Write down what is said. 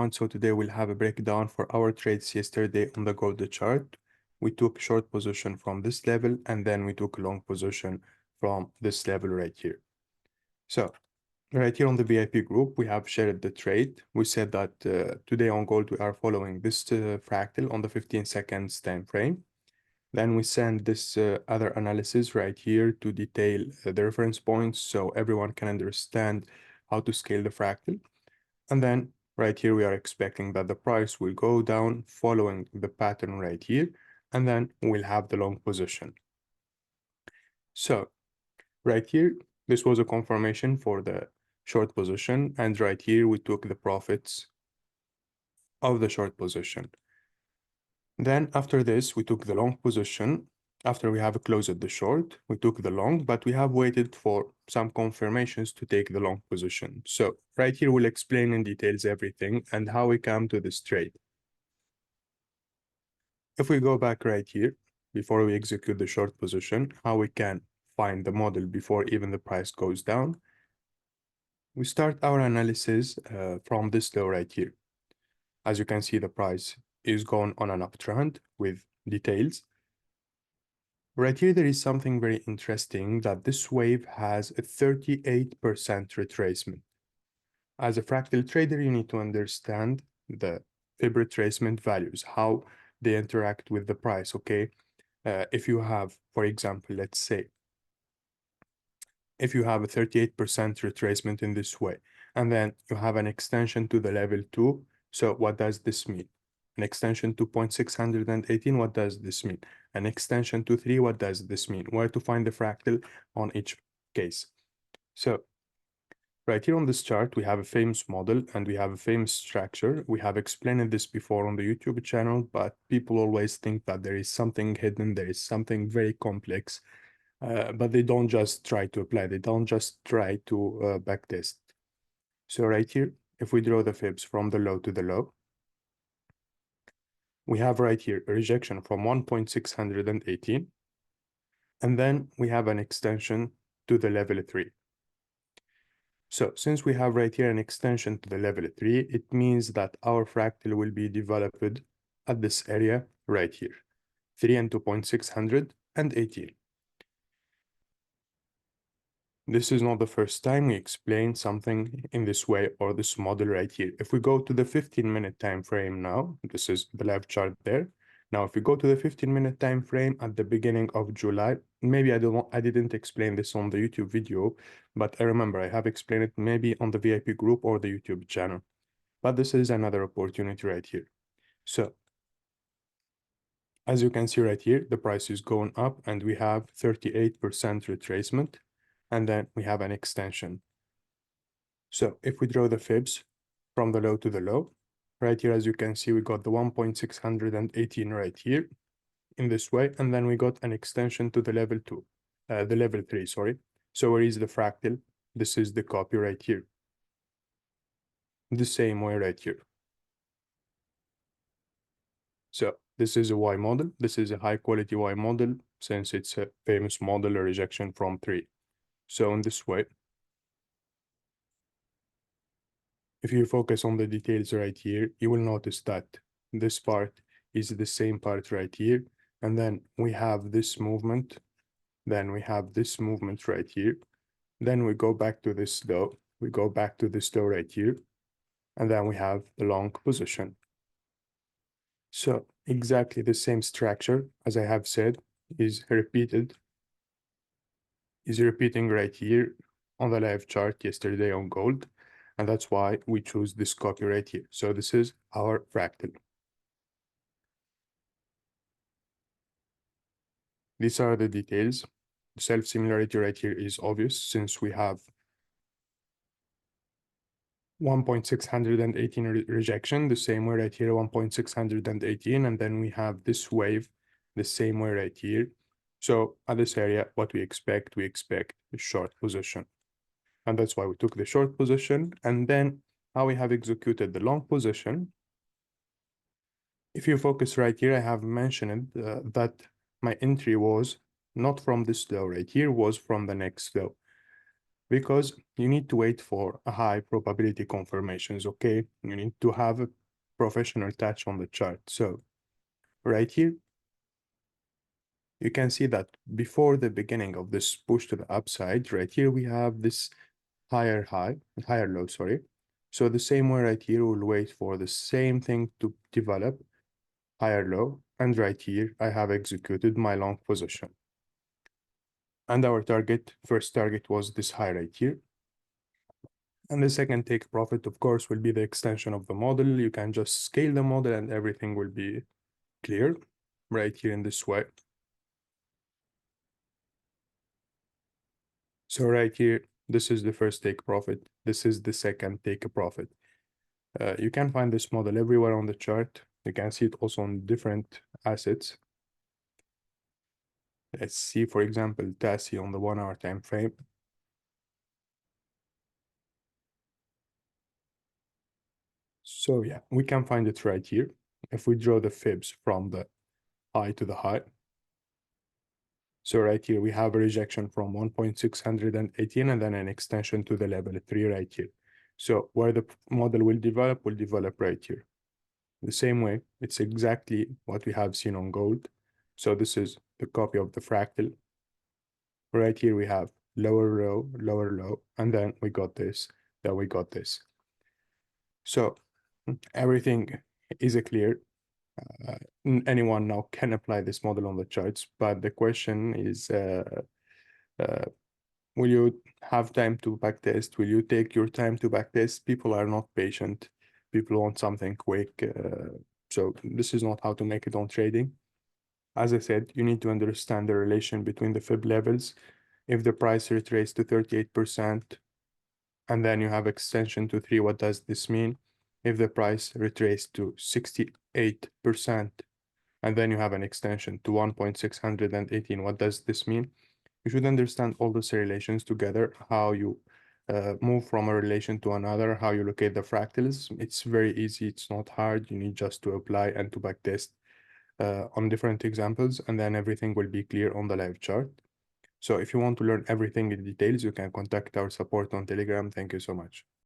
everyone. So today we'll have a breakdown for our trades yesterday on the gold chart. We took short position from this level and then we took a long position from this level right here. So right here on the VIP group, we have shared the trade. We said that today on gold, we are following this fractal on the 15 seconds time frame. Then we send this other analysis right here to detail the reference points so everyone can understand how to scale the fractal. And then right here, we are expecting that the price will go down following the pattern right here, and then we'll have the long position. So right here, this was a confirmation for the short position. And right here, we took the profits of the short position. Then after this, we took the long position. After we have closed the short, we took the long, but we have waited for some confirmations to take the long position. So right here, we'll explain in details everything and how we come to this trade. If we go back right here, before we execute the short position, how we can find the model before even the price goes down, we start our analysis from this low right here. As you can see, the price is going on an uptrend with details. Right here, there is something very interesting that this wave has a 38% retracement. As a fractal trader, you need to understand the fib retracement values, how they interact with the price, okay? If you have, for example, let's say, if you have a 38% retracement in this way, and then you have an extension to the level 2, so what does this mean? An extension to 0.618, what does this mean? An extension to 3, what does this mean? Where to find the fractal on each case? So right here on this chart, we have a famous model and we have a famous structure. We have explained this before on the YouTube channel, but people always think that there is something hidden, there is something very complex, but they don't just try to apply, they don't just try to backtest. So right here, if we draw the fibs from the low to the low, we have right here a rejection from 1.618, and then we have an extension to the level 3. So since we have right here an extension to the level 3, it means that our fractal will be developed at this area right here, 3 and 2.618. This is not the first time we explain something in this way or this model right here. If we go to the 15-minute time frame now, this is the left chart there. Now, if we go to the 15-minute time frame at the beginning of July, maybe I didn't explain this on the YouTube video, but I remember I have explained it maybe on the VIP group or the YouTube channel. But this is another opportunity right here. So as you can see right here, the price is going up and we have 38% retracement. And then we have an extension. So if we draw the fibs from the low to the low, right here, as you can see, we got the 1.618 right here in this way, and then we got an extension to the level 2, the level 3, sorry. So where is the fractal? This is the copy right here. The same way right here. So this is a Y model. This is a high quality Y model since it's a famous model, a rejection from 3. So in this way, if you focus on the details right here, you will notice that this part is the same part right here. And then we have this movement. Then we have this movement right here. Then we go back to this low. We go back to this low right here. And then we have the long position. So exactly the same structure, as I have said, is repeating right here on the live chart yesterday on gold. And that's why we choose this copy right here. So this is our fractal. These are the details. The self-similarity right here is obvious since we have 1.618 rejection, the same way right here, 1.618, and then we have this wave, the same way right here. So at this area, what we expect a short position. And that's why we took the short position. And then how we have executed the long position. If you focus right here, I have mentioned that my entry was not from this low right here, was from the next low. because you need to wait for a high probability confirmations, okay? You need to have a professional touch on the chart. So right here, you can see that before the beginning of this push to the upside, right here, we have this higher low, sorry. So the same way right here, we'll wait for the same thing to develop, higher low, and right here, I have executed my long position. And our first target was this high right here. And the second take profit, of course, will be the extension of the model. You can just scale the model and everything will be clear right here in this way. So right here, this is the first take profit. This is the second take profit. You can find this model everywhere on the chart. You can see it also on different assets. Let's see, for example, TASI on the 1 hour time frame. So yeah, we can find it right here. If we draw the fibs from the high to the high. So right here, we have a rejection from 1.618 and then an extension to the level 3 right here. So where the model will develop right here. The same way, it's exactly what we have seen on gold. So this is the copy of the fractal. Right here, we have lower low, and then we got this, then we got this. So everything is clear. Anyone now can apply this model on the charts, but the question is, uh, will you have time to backtest? Will you take your time to backtest? People are not patient. People want something quick. So this is not how to make it on trading. As I said, you need to understand the relation between the fib levels. If the price retraces to 38%, and then you have extension to 3, what does this mean? If the price retraces to 68%, and then you have an extension to 1.618, what does this mean? You should understand all those relations together, how you move from a relation to another, how you locate the fractals. It's very easy. It's not hard. You need just to apply and to backtest on different examples, and then everything will be clear on the live chart. So if you want to learn everything in details, you can contact our support on Telegram. Thank you so much.